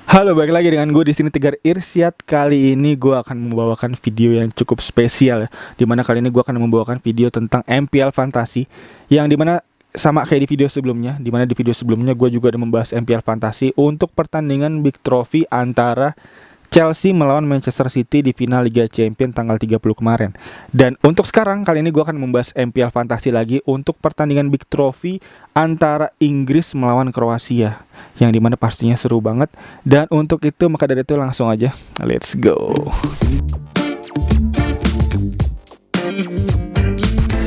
Halo, balik lagi dengan gue di sini Tegar Irsyad. Kali ini gue akan membawakan video yang cukup spesial ya. Dimana kali ini gue akan membawakan video tentang MPL Fantasi, yang dimana sama kayak di video sebelumnya. Dimana di video sebelumnya gue juga udah membahas MPL Fantasi untuk pertandingan Big Trophy antara Chelsea melawan Manchester City di final Liga Champions tanggal 30 kemarin. Dan untuk sekarang kali ini gue akan membahas MPL Fantasi lagi untuk pertandingan Big Trophy antara Inggris melawan Kroasia, yang dimana pastinya seru banget. Dan untuk itu maka dari itu langsung aja let's go.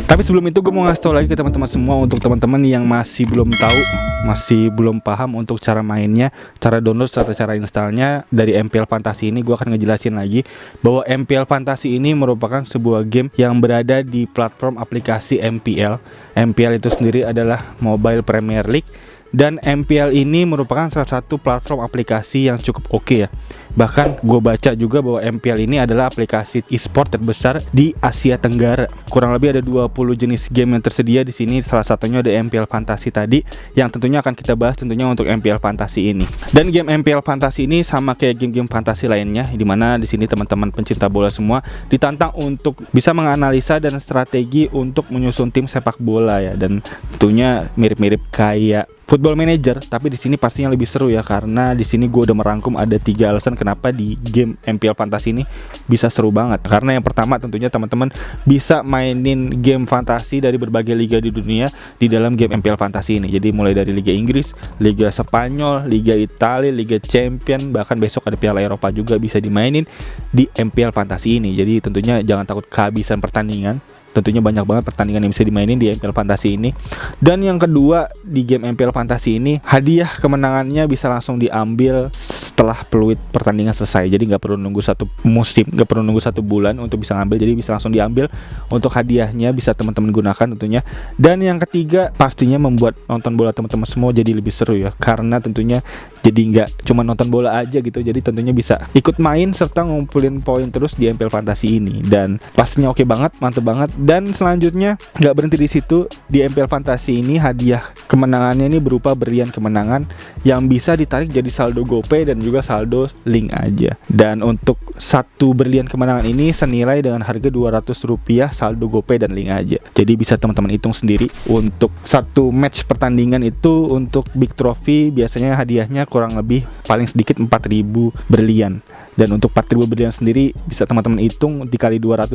Tapi sebelum itu gue mau ngasih tau lagi ke teman-teman semua, untuk teman-teman yang masih belum tahu, masih belum paham untuk cara mainnya, cara download serta cara installnya dari MPL Fantasi ini, gue akan ngejelasin lagi bahwa MPL Fantasi ini merupakan sebuah game yang berada di platform aplikasi MPL. MPL itu sendiri adalah Mobile Premier League, dan MPL ini merupakan salah satu platform aplikasi yang cukup oke ya. Bahkan gue baca juga bahwa MPL ini adalah aplikasi e-sport terbesar di Asia Tenggara. Kurang lebih ada 20 jenis game yang tersedia di sini. Salah satunya ada MPL Fantasi tadi, yang tentunya akan kita bahas tentunya untuk MPL Fantasi ini. Dan game MPL Fantasi ini sama kayak game-game fantasi lainnya, dimana di sini teman-teman pencinta bola semua ditantang untuk bisa menganalisa dan strategi untuk menyusun tim sepak bola ya. Dan tentunya mirip-mirip kayak Football Manager, tapi di sini pastinya lebih seru ya, karena di sini gue udah merangkum ada 3 alasan kenapa di game MPL Fantasi ini bisa seru banget. Karena yang pertama tentunya teman-teman bisa mainin game fantasi dari berbagai liga di dunia di dalam game MPL Fantasi ini. Jadi mulai dari Liga Inggris, Liga Spanyol, Liga Italia, Liga Champion, bahkan besok ada Piala Eropa juga bisa dimainin di MPL Fantasi ini. Jadi tentunya jangan takut kehabisan pertandingan. Tentunya banyak banget pertandingan yang bisa dimainin di MPL Fantasi ini. Dan yang kedua, di game MPL Fantasi ini hadiah kemenangannya bisa langsung diambil setelah peluit pertandingan selesai. Jadi nggak perlu nunggu satu musim, nggak perlu nunggu 1 bulan untuk bisa ngambil. Jadi bisa langsung diambil. Untuk hadiahnya bisa teman-teman gunakan tentunya. Dan yang ketiga, pastinya membuat nonton bola teman-teman semua jadi lebih seru ya, karena tentunya jadi nggak cuma nonton bola aja gitu. Jadi tentunya bisa ikut main serta ngumpulin poin terus di MPL Fantasi ini. Dan pastinya oke banget, mantep banget. Dan selanjutnya nggak berhenti di situ. Di MPL Fantasi ini hadiah kemenangannya ini berupa berian kemenangan yang bisa ditarik jadi saldo GoPay dan juga saldo link aja. Dan untuk satu berlian kemenangan ini senilai dengan harga Rp200 saldo GoPay dan link aja. Jadi bisa teman-teman hitung sendiri. Untuk satu match pertandingan itu untuk Big Trophy biasanya hadiahnya kurang lebih paling sedikit 4.000 berlian. Dan untuk 4.000 berlian sendiri bisa teman-teman hitung dikali Rp200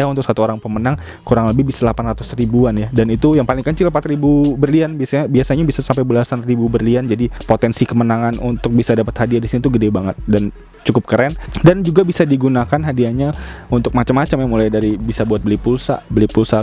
untuk satu orang pemenang, kurang lebih bisa 800 ribuan ya. Dan itu yang paling kecil 4.000 berlian, biasanya bisa sampai belasan ribu berlian. Jadi potensi kemenangan untuk bisa dapat hadiah di sini tuh gede banget dan cukup keren. Dan juga bisa digunakan hadiahnya untuk macam-macam ya, mulai dari bisa buat beli pulsa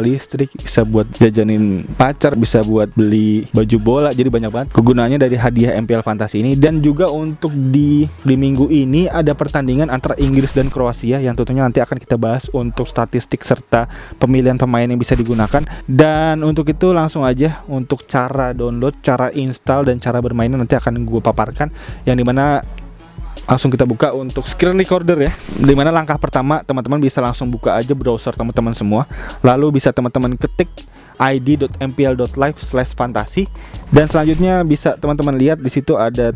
listrik, bisa buat jajanin pacar, bisa buat beli baju bola. Jadi banyak banget kegunaannya dari hadiah MPL Fantasi ini. Dan juga untuk di minggu ini ada pertandingan antara Inggris dan Kroasia yang tentunya nanti akan kita bahas untuk statistik serta pemilihan pemain yang bisa digunakan. Dan untuk itu langsung aja untuk cara download, cara install, dan cara bermainnya nanti akan gue paparkan, yang dimana langsung kita buka untuk screen recorder ya. Dimana langkah pertama teman-teman bisa langsung buka aja browser teman-teman semua, lalu bisa teman-teman ketik id.mpl.live/fantasi, dan selanjutnya bisa teman-teman lihat di situ ada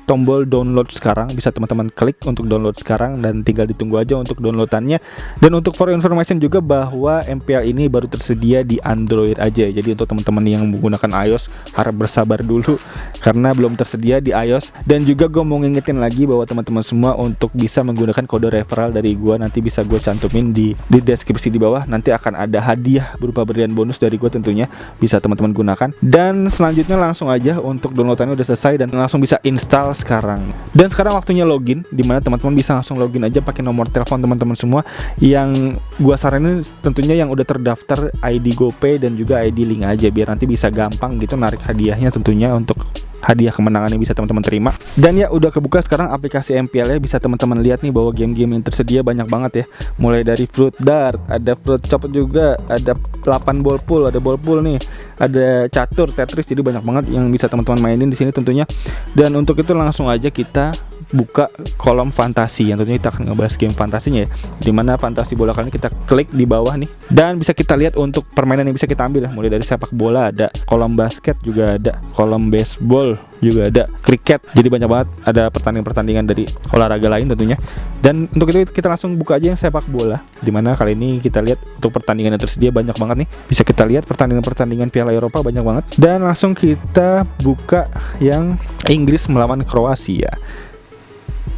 tombol download sekarang. Bisa teman-teman klik untuk download sekarang dan tinggal ditunggu aja untuk downloadannya. Dan untuk for information juga bahwa MPL ini baru tersedia di Android aja. Jadi untuk teman-teman yang menggunakan iOS harap bersabar dulu karena belum tersedia di iOS. Dan juga gue mau ngingetin lagi bahwa teman-teman semua untuk bisa menggunakan kode referral dari gue, nanti bisa gue cantumin di deskripsi di bawah. Nanti akan ada hadiah berupa berlian bonus dari gue, tentunya bisa teman-teman gunakan. Dan selanjutnya langsung aja untuk downloadannya udah selesai dan langsung bisa install sekarang. Dan sekarang waktunya login, dimana teman-teman bisa langsung login aja pakai nomor telepon teman-teman semua. Yang gua saranin tentunya yang udah terdaftar ID GoPay dan juga ID link aja, biar nanti bisa gampang gitu narik hadiahnya, tentunya untuk hadiah kemenangan yang bisa teman-teman terima. Dan ya udah kebuka sekarang aplikasi MPL-nya. Bisa teman-teman lihat nih bahwa game-game yang tersedia banyak banget ya. Mulai dari Fruit Dart, ada Fruit Chop juga, ada 8 ball pool, ada ball pool nih, ada catur, Tetris. Jadi banyak banget yang bisa teman-teman mainin di sini tentunya. Dan untuk itu langsung aja kita buka kolom fantasi yang tentunya kita akan ngebahas game fantasinya ya. Dimana fantasi bola kali ini kita klik di bawah nih, dan bisa kita lihat untuk permainan yang bisa kita ambil ya. Mulai dari sepak bola ada, kolom basket juga ada, kolom baseball juga ada, kriket. Jadi banyak banget ada pertandingan-pertandingan dari olahraga lain tentunya. Dan untuk itu kita langsung buka aja yang sepak bola, dimana kali ini kita lihat untuk pertandingan yang tersedia banyak banget nih. Bisa kita lihat pertandingan-pertandingan Piala Eropa banyak banget. Dan langsung kita buka yang Inggris melawan Kroasia.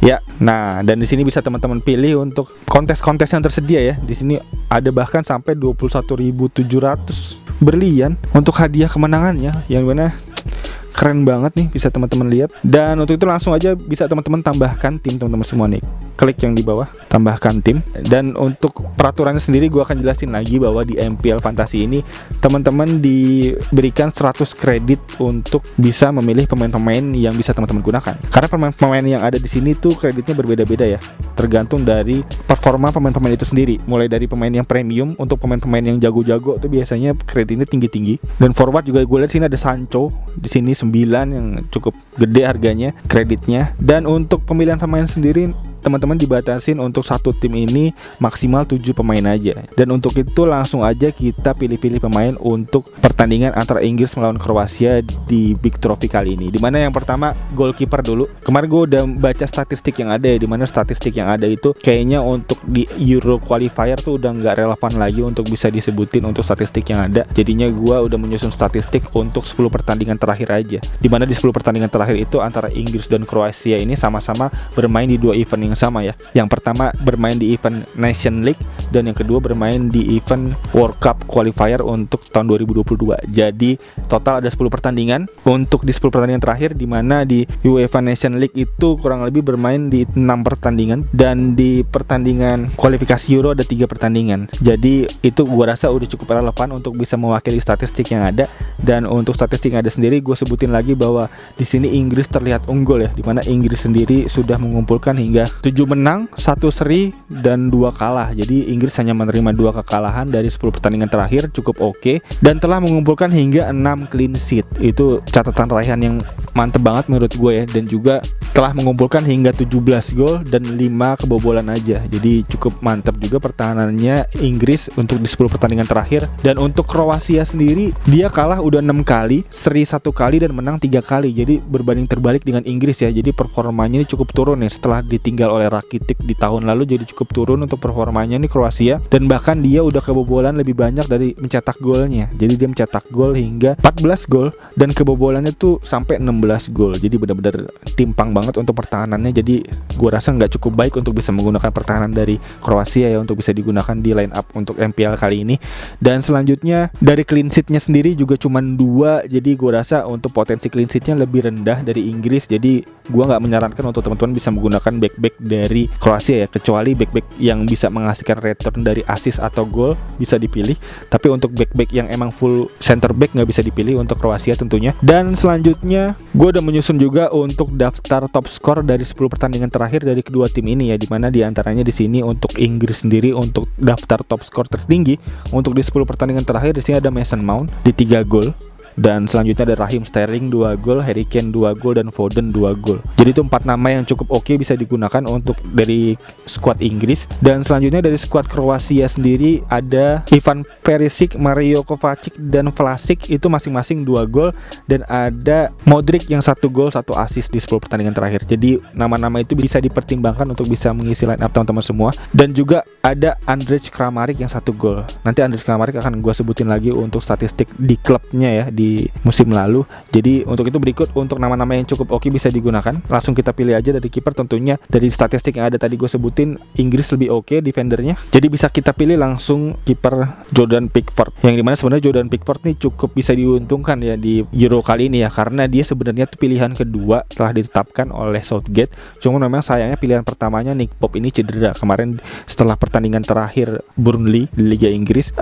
Ya, nah dan di sini bisa teman-teman pilih untuk kontes-kontes yang tersedia ya. Di sini ada bahkan sampai 21.700 berlian untuk hadiah kemenangannya, yang mana keren banget nih, bisa teman-teman lihat. Dan untuk itu langsung aja bisa teman-teman tambahkan tim teman-teman semua nih. Klik yang di bawah, tambahkan tim. Dan untuk peraturannya sendiri gue akan jelasin lagi bahwa di MPL Fantasi ini teman-teman diberikan 100 kredit untuk bisa memilih pemain-pemain yang bisa teman-teman gunakan. Karena pemain-pemain yang ada di sini tuh kreditnya berbeda-beda ya, tergantung dari performa pemain-pemain itu sendiri. Mulai dari pemain yang premium, untuk pemain-pemain yang jago-jago tuh biasanya kreditnya tinggi-tinggi. Dan forward juga gue lihat sini ada Sancho di sini 9 yang cukup gede harganya kreditnya. Dan untuk pemilihan pemain sendiri teman-teman dibatasin untuk satu tim ini maksimal 7 pemain aja. Dan untuk itu langsung aja kita pilih-pilih pemain untuk pertandingan antara Inggris melawan Kroasia di Big Trophy kali ini. Dimana yang pertama goalkeeper dulu. Kemarin gue udah baca statistik yang ada ya, dimana statistik yang ada itu kayaknya untuk di Euro Qualifier tuh udah nggak relevan lagi untuk bisa disebutin untuk statistik yang ada. Jadinya gue udah menyusun statistik untuk 10 pertandingan terakhir aja. Dimana di 10 pertandingan terakhir itu antara Inggris dan Kroasia ini sama-sama bermain di 2 event yang sama ya. Yang pertama bermain di event Nation League, dan yang kedua bermain di event World Cup Qualifier untuk tahun 2022. Jadi total ada 10 pertandingan untuk di 10 pertandingan terakhir, di mana di UEFA Nation League itu kurang lebih bermain di 6 pertandingan, dan di pertandingan kualifikasi Euro ada 3 pertandingan. Jadi itu gua rasa udah cukup relevan untuk bisa mewakili statistik yang ada. Dan untuk statistik yang ada sendiri gue sebutin lagi bahwa di sini Inggris terlihat unggul ya, di mana Inggris sendiri sudah mengumpulkan hingga 7 menang, 1 seri, dan 2 kalah. Jadi Inggris hanya menerima 2 kekalahan dari 10 pertandingan terakhir, cukup oke. Dan telah mengumpulkan hingga 6 clean sheet. Itu catatan raihan yang mantep banget menurut gue ya. Dan juga telah mengumpulkan hingga 17 gol dan 5 kebobolan aja. Jadi cukup mantap juga pertahanannya Inggris untuk di 10 pertandingan terakhir. Dan untuk Kroasia sendiri, dia kalah udah 6 kali, seri 1 kali, dan menang 3 kali. Jadi berbanding terbalik dengan Inggris ya. Jadi performanya ini cukup turun ya, setelah ditinggal oleh Rakitic di tahun lalu. Jadi cukup turun untuk performanya nih Kroasia. Dan bahkan dia udah kebobolan lebih banyak dari mencetak golnya. Jadi dia mencetak gol hingga 14 gol, dan kebobolannya tuh sampai 16 gol. Jadi benar-benar timpang banget untuk pertahanannya. Jadi gua rasa nggak cukup baik untuk bisa menggunakan pertahanan dari Kroasia ya, untuk bisa digunakan di line up untuk MPL kali ini. Dan selanjutnya dari clean sheet-nya sendiri juga cuman 2. Jadi gua rasa untuk potensi clean sheet-nya lebih rendah dari Inggris. Jadi gua nggak menyarankan untuk teman-teman bisa menggunakan back-back dari Kroasia ya, kecuali back-back yang bisa menghasilkan return dari assist atau gol bisa dipilih. Tapi untuk back-back yang emang full center back nggak bisa dipilih untuk Kroasia tentunya. Dan selanjutnya gue udah menyusun juga untuk daftar top skor dari 10 pertandingan terakhir dari kedua tim ini ya, dimana diantaranya di sini untuk Inggris sendiri untuk daftar top skor tertinggi untuk di 10 pertandingan terakhir, di sini ada Mason Mount di 3 gol. Dan selanjutnya ada Raheem Sterling 2 gol, Harry Kane 2 gol, dan Foden 2 gol. Jadi itu 4 nama yang cukup oke bisa digunakan untuk dari skuad Inggris. Dan selanjutnya dari skuad Kroasia sendiri ada Ivan Perisic, Mario Kovacic, dan Vlasic, itu masing-masing 2 gol. Dan ada Modric yang 1 gol 1 assist di 10 pertandingan terakhir. Jadi nama-nama itu bisa dipertimbangkan untuk bisa mengisi line up teman-teman semua. Dan juga ada Andrej Kramaric yang 1 gol. Nanti Andrej Kramaric akan gue sebutin lagi untuk statistik di klubnya ya di musim lalu. Jadi untuk itu berikut untuk nama-nama yang cukup oke bisa digunakan. Langsung kita pilih aja dari kiper. Tentunya dari statistik yang ada tadi gue sebutin, Inggris lebih oke defendernya. Jadi bisa kita pilih langsung kiper Jordan Pickford, yang dimana sebenarnya Jordan Pickford nih cukup bisa diuntungkan ya di Euro kali ini ya, karena dia sebenarnya tuh pilihan kedua setelah ditetapkan oleh Southgate. Cuma memang sayangnya pilihan pertamanya Nick Pope ini cedera kemarin setelah pertandingan terakhir Burnley di Liga Inggris.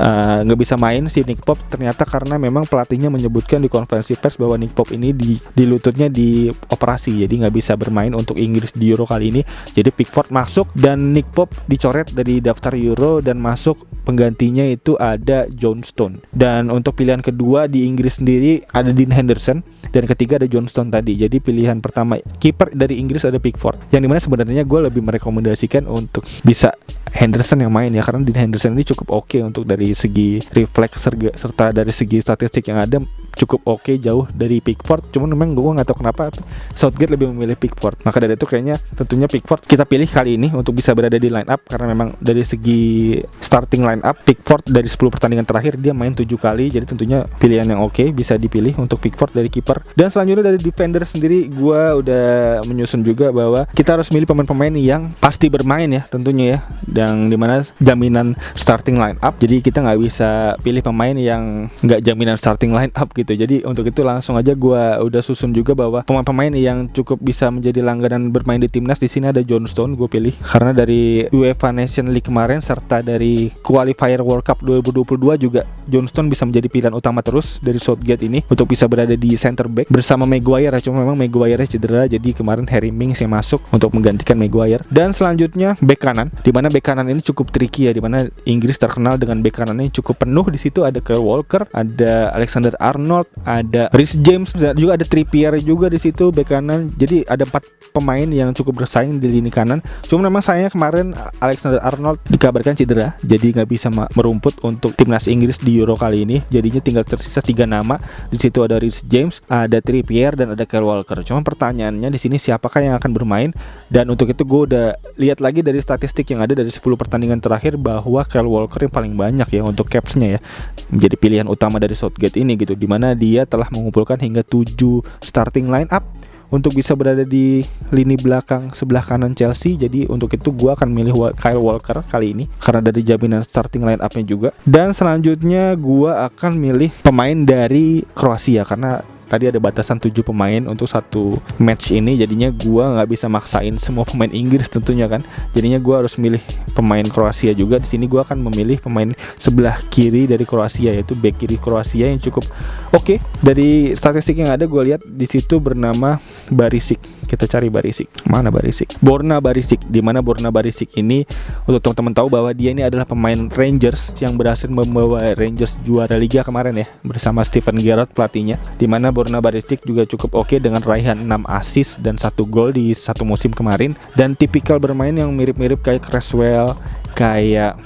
Nggak bisa main si Nick Pope ternyata karena memang pelatihnya menyebut disebutkan di konferensi pers bahwa Nick Pope ini di lututnya dioperasi, jadi nggak bisa bermain untuk Inggris di Euro kali ini. Jadi Pickford masuk dan Nick Pope dicoret dari daftar Euro dan masuk penggantinya itu ada John Stone. Dan untuk pilihan kedua di Inggris sendiri ada Dean Henderson dan ketiga ada John Stone tadi. Jadi pilihan pertama kiper dari Inggris ada Pickford. Yang dimana sebenarnya gue lebih merekomendasikan untuk bisa Henderson yang main ya, karena Dean Henderson ini cukup oke untuk dari segi refleks serta dari segi statistik yang ada cukup oke, jauh dari Pickford. Cuman memang gue nggak tahu kenapa Southgate lebih memilih Pickford. Maka dari itu kayaknya tentunya Pickford kita pilih kali ini untuk bisa berada di line up, karena memang dari segi starting line up Pickford dari 10 pertandingan terakhir dia main 7 kali. Jadi tentunya pilihan yang oke bisa dipilih untuk Pickford dari kiper. Dan selanjutnya dari defender sendiri gue udah menyusun juga bahwa kita harus milih pemain-pemain yang pasti bermain ya tentunya ya, yang dimana jaminan starting line up. Jadi kita nggak bisa pilih pemain yang nggak jaminan starting line up gitu. Jadi untuk itu langsung aja gue udah susun juga bahwa pemain-pemain yang cukup bisa menjadi langganan bermain di timnas di sini ada John Stone gue pilih, karena dari UEFA Nation League kemarin serta dari qualifier World Cup 2022 juga John Stone bisa menjadi pilihan utama terus dari Southgate ini untuk bisa berada di center back bersama Maguire. Cuma memang Maguire cedera, jadi kemarin Harry Mings yang masuk untuk menggantikan Maguire. Dan selanjutnya bek kanan, di mana bek kanan ini cukup tricky ya, di mana Inggris terkenal dengan bek kanannya cukup penuh. Di situ ada Kyle Walker, ada Alexander Arnold, ada Reece James, dan juga ada Trippier juga di situ bek kanan. Jadi ada 4 pemain yang cukup bersaing di lini kanan. Cuma memang sayangnya kemarin Alexander Arnold dikabarkan cedera, jadi nggak bisa merumput untuk timnas Inggris di Euro kali ini. Jadinya tinggal tersisa 3 nama. Di situ ada Reece James, ada Trippier, dan ada Kyle Walker. Cuma pertanyaannya di sini siapakah yang akan bermain? Dan untuk itu gue udah lihat lagi dari statistik yang ada dari 10 pertandingan terakhir bahwa Kyle Walker yang paling banyak ya untuk capsnya ya, menjadi pilihan utama dari Southgate ini gitu, dimana dia telah mengumpulkan hingga 7 starting line up untuk bisa berada di lini belakang sebelah kanan Chelsea. Jadi untuk itu gue akan milih Kyle Walker kali ini karena dari jaminan starting line up-nya juga. Dan selanjutnya gue akan milih pemain dari Kroasia, karena tadi ada batasan 7 pemain untuk satu match ini, jadinya gue nggak bisa maksain semua pemain Inggris tentunya kan. Jadinya gue harus milih pemain Kroasia juga. Di sini gue akan memilih pemain sebelah kiri dari Kroasia, yaitu bek kiri Kroasia yang cukup oke. Dari statistik yang ada gue lihat di situ bernama Barisic. Kita cari Barisic. Mana Barisic? Borna Barisic. Di mana Borna Barisic ini, untuk teman-teman tahu bahwa dia ini adalah pemain Rangers yang berhasil membawa Rangers juara Liga kemarin ya bersama Steven Gerrard pelatihnya. Di mana Borna Barisic juga cukup oke dengan raihan 6 assist dan 1 gol di satu musim kemarin, dan tipikal bermain yang mirip-mirip kayak Cresswell, kayak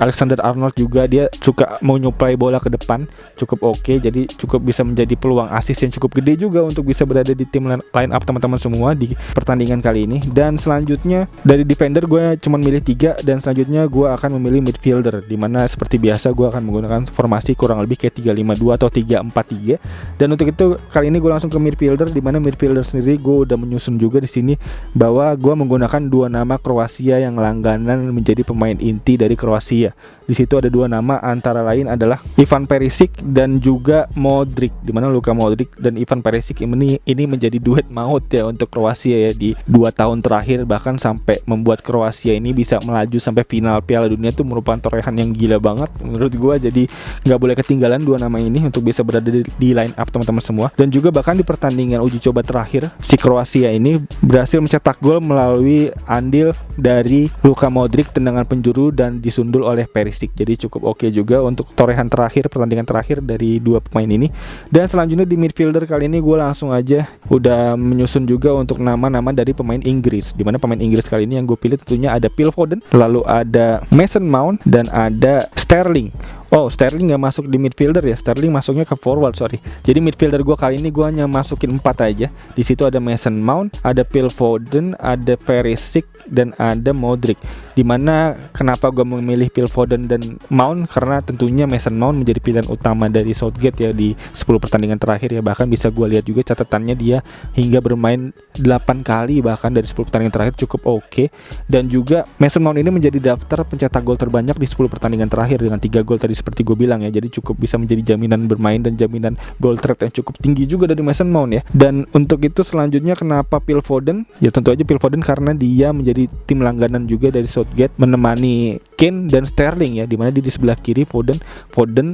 Alexander Arnold juga. Dia suka mau nyuplai bola ke depan, cukup oke. Jadi cukup bisa menjadi peluang assist yang cukup gede juga untuk bisa berada di tim line up teman-teman semua di pertandingan kali ini. Dan selanjutnya dari defender gue cuma milih 3, dan selanjutnya gue akan memilih midfielder, dimana seperti biasa gue akan menggunakan formasi kurang lebih kayak 3-5-2 atau 3-4-3. Dan untuk itu kali ini gue langsung ke midfielder, dimana midfielder sendiri gue udah menyusun juga di sini bahwa gue menggunakan 2 nama Kroasia yang langganan menjadi pemain inti dari Kroasia. Di situ ada 2 nama, antara lain adalah Ivan Perisic dan juga Modric, di mana Luka Modric dan Ivan Perisic ini menjadi duet maut ya untuk Kroasia ya di 2 tahun terakhir, bahkan sampai membuat Kroasia ini bisa melaju sampai final Piala Dunia. Itu merupakan torehan yang gila banget menurut gua. Jadi nggak boleh ketinggalan 2 nama ini untuk bisa berada di line up teman-teman semua. Dan juga bahkan di pertandingan uji coba terakhir si Kroasia ini berhasil mencetak gol melalui andil dari Luka Modric, tendangan penjuru, dan disundul oleh Perisic. Jadi cukup oke juga untuk torehan terakhir, pertandingan terakhir dari 2 pemain ini. Dan selanjutnya di midfielder kali ini gue langsung aja udah menyusun juga untuk nama-nama dari pemain Inggris, dimana pemain Inggris kali ini yang gue pilih tentunya ada Phil Foden, lalu ada Mason Mount, dan ada Sterling. Oh, Sterling nggak masuk di midfielder ya, Sterling masuknya ke forward, sorry. Jadi midfielder gue kali ini gue hanya masukin 4 aja. Di situ ada Mason Mount, ada Phil Foden, ada Perisic, dan ada Modric. Dimana kenapa gue memilih Phil Foden dan Mount, karena tentunya Mason Mount menjadi pilihan utama dari Southgate ya di 10 pertandingan terakhir ya. Bahkan bisa gue lihat juga catatannya, dia hingga bermain 8 kali bahkan dari 10 pertandingan terakhir, cukup oke. Dan juga Mason Mount ini menjadi daftar pencetak gol terbanyak di 10 pertandingan terakhir dengan 3 gol tadi seperti gue bilang ya. Jadi cukup bisa menjadi jaminan bermain dan jaminan goal threat yang cukup tinggi juga dari Mason Mount ya. Dan untuk itu selanjutnya kenapa Phil Foden? Ya tentu aja Phil Foden karena dia menjadi tim langganan juga dari Southgate, menemani Kane dan Sterling ya, dimana di sebelah kiri Foden,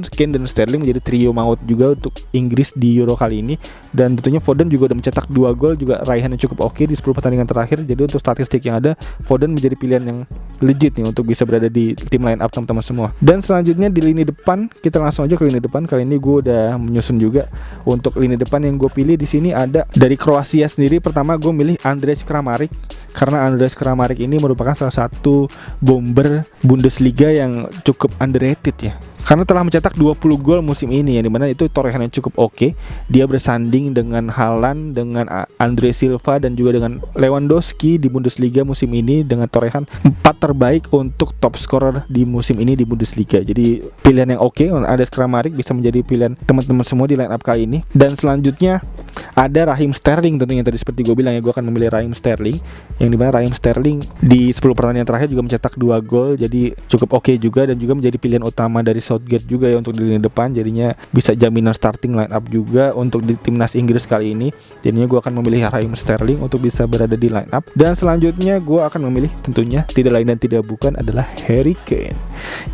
Kane dan Sterling menjadi trio maut juga untuk Inggris di Euro kali ini. Dan tentunya Foden juga udah mencetak 2 gol, juga raihan yang cukup oke di 10 pertandingan terakhir. Jadi untuk statistik yang ada, Foden menjadi pilihan yang legit nih untuk bisa berada di tim line up teman-teman semua. Dan selanjutnya di lini depan, kita langsung aja ke lini depan. Kali ini gue udah menyusun juga untuk lini depan yang gue pilih di sini ada dari Kroasia sendiri. Pertama gue milih Andrej Kramaric, karena Andrej Kramaric ini merupakan salah satu bomber Bundesliga yang cukup underrated ya, karena telah mencetak 20 gol musim ini ya, dimana itu torehan yang cukup oke. Dia bersanding dengan Haaland, dengan Andre Silva dan juga dengan Lewandowski di Bundesliga musim ini dengan torehan 4 terbaik untuk top scorer di musim ini di Bundesliga. Jadi pilihan yang oke. Andrej Kramaric bisa menjadi pilihan teman-teman semua di line up kali ini. Dan selanjutnya ada Raheem Sterling, tentunya tadi seperti gue bilang ya, gue akan memilih Raheem Sterling, yang dimana Raheem Sterling di 10 pertandingan terakhir juga mencetak 2 gol, jadi cukup oke juga, dan juga menjadi pilihan utama dari Southgate juga ya untuk di lini depan. Jadinya bisa jaminan starting line up juga untuk di timnas Inggris kali ini. Jadinya gue akan memilih Raheem Sterling untuk bisa berada di line up. Dan selanjutnya gue akan memilih tentunya tidak lain dan tidak bukan adalah Harry Kane,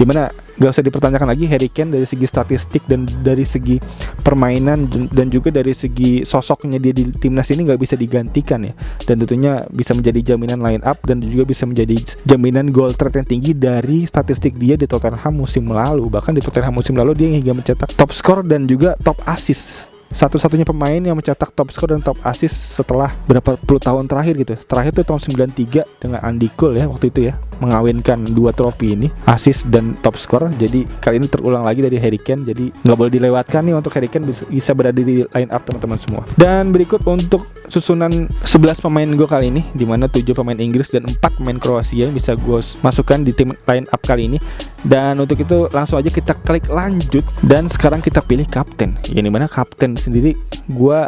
dimana gak usah dipertanyakan lagi, Harry Kane dari segi statistik dan dari segi permainan dan juga dari segi sosoknya dia di timnas ini gak bisa digantikan ya. Dan tentunya bisa menjadi jaminan line up dan juga bisa menjadi jaminan goal threat yang tinggi dari statistik dia di Tottenham musim lalu. Bahkan di Tottenham musim lalu dia hingga mencetak top skor dan juga top assist. Satu-satunya pemain yang mencetak top skor dan top assist setelah berapa puluh tahun terakhir gitu. Terakhir itu tahun 93 dengan Andy Cole ya waktu itu ya, mengawinkan 2 trofi ini, assist dan top skor. Jadi kali ini terulang lagi dari Harry Kane. Jadi nggak boleh dilewatkan nih untuk Harry Kane bisa berada di line up teman-teman semua. Dan berikut untuk susunan 11 pemain gue kali ini, dimana 7 pemain Inggris dan 4 pemain Kroasia yang bisa gue masukkan di tim line up kali ini. Dan untuk itu langsung aja kita klik lanjut, dan sekarang kita pilih kapten. Yang dimana kapten sendiri gue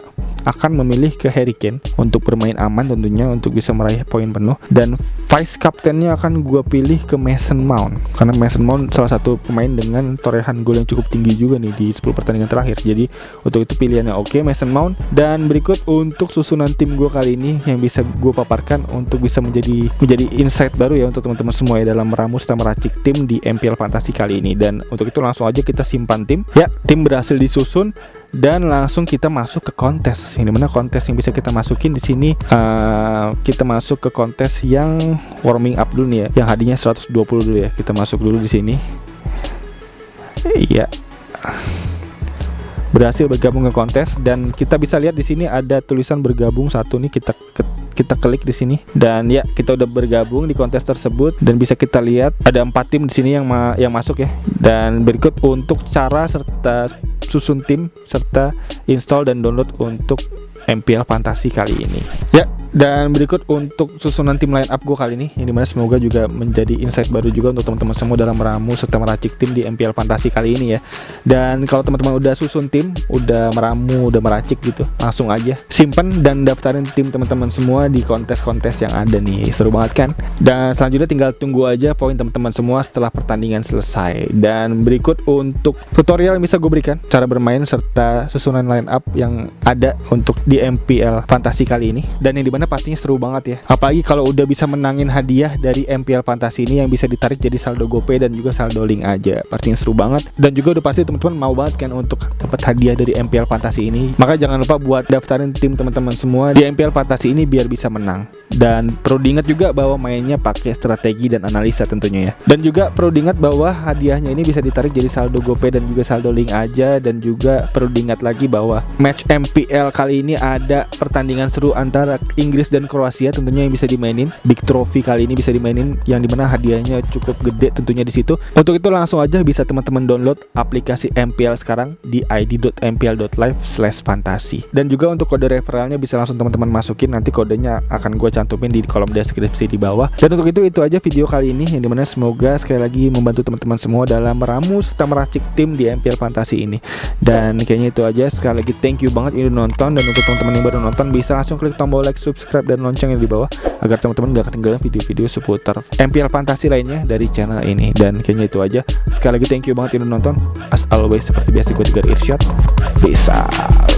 akan memilih ke Harry Kane untuk bermain aman tentunya, untuk bisa meraih poin penuh. Dan vice kaptennya akan gue pilih ke Mason Mount, karena Mason Mount salah satu pemain dengan torehan gol yang cukup tinggi juga nih di 10 pertandingan terakhir. Jadi untuk itu pilihannya oke, Mason Mount. Dan berikut untuk susunan tim gue kali ini yang bisa gue paparkan untuk bisa menjadi insight baru ya untuk teman-teman semua ya dalam meramu serta meracik tim di MPL Fantasi kali ini. Dan untuk itu langsung aja kita simpan tim. Ya, tim berhasil disusun dan langsung kita masuk ke kontes. Ini mana kontes yang bisa kita masukin di sini? Kita masuk ke kontes yang warming up dulu nih ya, yang hadiahnya 120 dulu ya. Kita masuk dulu di sini. Iya. Berhasil bergabung ke kontes, dan kita bisa lihat di sini ada tulisan bergabung satu nih. Kita klik di sini, dan ya kita udah bergabung di kontes tersebut. Dan bisa kita lihat ada 4 tim di sini yang masuk ya. Dan berikut untuk cara serta susun tim serta install dan download untuk MPL Fantasi kali ini. Ya, dan berikut untuk susunan tim line up gue kali ini, yang dimana semoga juga menjadi insight baru juga untuk teman-teman semua dalam meramu serta meracik tim di MPL Fantasi kali ini ya. Dan kalau teman-teman udah susun tim, udah meramu, udah meracik gitu, langsung aja simpen dan daftarin tim teman-teman semua di kontes-kontes yang ada nih. Seru banget kan? Dan selanjutnya tinggal tunggu aja poin teman-teman semua setelah pertandingan selesai. Dan berikut untuk tutorial yang bisa gue berikan cara bermain serta susunan line up yang ada untuk di MPL Fantasi kali ini, dan yang dimana pastinya seru banget ya. Apalagi kalau udah bisa menangin hadiah dari MPL Fantasi ini yang bisa ditarik jadi saldo GoPay dan juga saldo link aja. Pastinya seru banget, dan juga udah pasti teman-teman mau banget kan untuk dapat hadiah dari MPL Fantasi ini. Maka jangan lupa buat daftarin tim teman-teman semua di MPL Fantasi ini biar bisa menang. Dan perlu diingat juga bahwa mainnya pakai strategi dan analisa tentunya ya. Dan juga perlu diingat bahwa hadiahnya ini bisa ditarik jadi saldo GoPay dan juga saldo link aja. Dan juga perlu diingat lagi bahwa match MPL kali ini ada pertandingan seru antara Inggris dan Kroasia tentunya yang bisa dimainin. Big Trophy kali ini bisa dimainin, yang dimana hadiahnya cukup gede tentunya di situ. Untuk itu langsung aja bisa teman-teman download aplikasi MPL sekarang di id.mpl.live/fantasi. Dan juga untuk kode referralnya bisa langsung teman-teman masukin, nanti kodenya akan gue cantumin di kolom deskripsi di bawah. Dan untuk itu aja video kali ini, yang dimana semoga sekali lagi membantu teman-teman semua dalam meramu serta meracik tim di MPL Fantasi ini. Dan kayaknya itu aja. Sekali lagi thank you banget ini udah nonton, dan untuk teman-teman yang baru nonton bisa langsung klik tombol like, subscribe, dan lonceng yang di bawah agar teman-teman gak ketinggalan video-video seputar MPL Fantasi lainnya dari channel ini. Dan kayaknya itu aja. Sekali lagi thank you banget ini udah nonton. As always seperti biasa gue Tigor Irsyad. Peace out.